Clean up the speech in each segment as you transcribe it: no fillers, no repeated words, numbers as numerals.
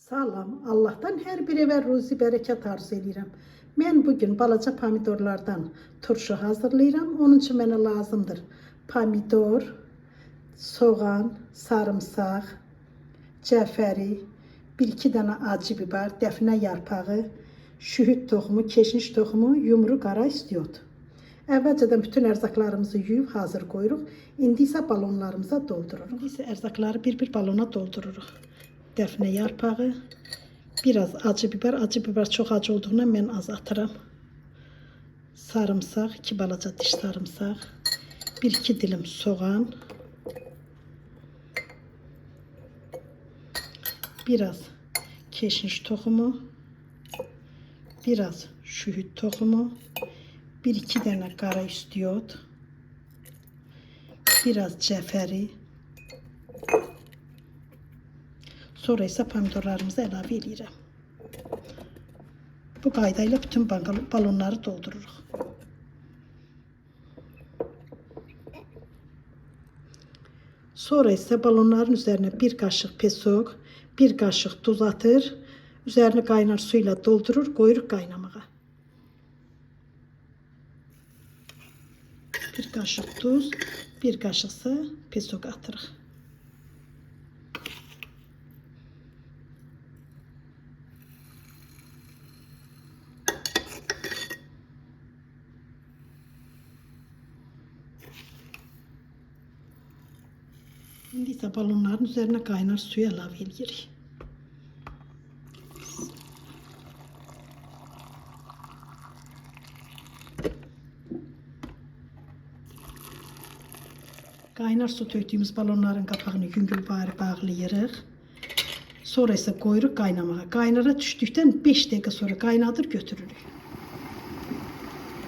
Salam, Allah'tan hər bir evə ruzi bərəkət arzu edirəm. Mən bugün balaca pomidorlardan turşu hazırlayıram. Onun üçün mənə lazımdır pomidor, soğan, sarımsaq, cəfəri, 1-2 dənə acı biber, dəfnə yarpağı, şühüd toxumu, keşniş toxumu, yumru qara istiot. Əvvəlcədən bütün ərzaqlarımızı yuyub hazır qoyuruq. İndi isə balonlarımıza doldururuq. İndi isə ərzaqları bir-bir balona doldururuq. Dəfnə yarpağı, biraz acı biber. Acı biber çox acı olduğundan mən az atıram. Sarımsaq, 2 balaca diş sarımsaq, 1-2 dilim soğan, biraz keşniş toxumu, biraz şühüd toxumu, 1-2 dənə qara istiot, biraz cəfəri. Sonra isə pomidorlarımızı əlavə edirəm. Bu qaydayla bütün balonları doldururuq. Sonra isə balonların üzərinə 1 qaşıq pesok, 1 qaşıq duz atır. Üzərini qaynar su ilə doldurur, qoyuruq qaynamağa. 1 qaşıq duz, 1 qaşıq isə pesok atırıq. İndi isə balonların üzərinə qaynar suyu əlavə edirik. Qaynar su töydüyümüz balonların qapağını yüngülvari bağlayırıq. Sonra isə qoyuruq qaynamağa. Qaynara düşdükdən 5 dəqiqə sonra qaynadır götürürük.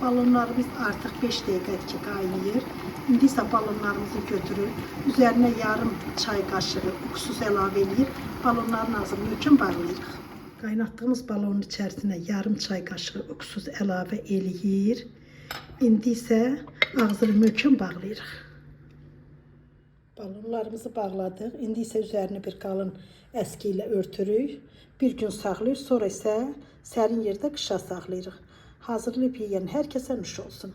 Balonlarımız artıq 5 dəqiqədir ki qaynayır. İndi isə balonlarımızı götürür. Üzərinə yarım çay qaşığı uksuz əlavə edir. Balonların ağzını möhkəm bağlayırıq. Qaynatdığımız balonun içərisinə yarım çay qaşığı uksuz əlavə eləyir. İndi isə ağzını möhkəm bağlayırıq. Balonlarımızı bağladıq. İndi isə üzərini bir qalın əski ilə örtürük. Bir gün saxlayır, sonra isə sərin yerdə qışa saxlayırıq. Hazırlayıb yeyən hər kəsə nuş olsun.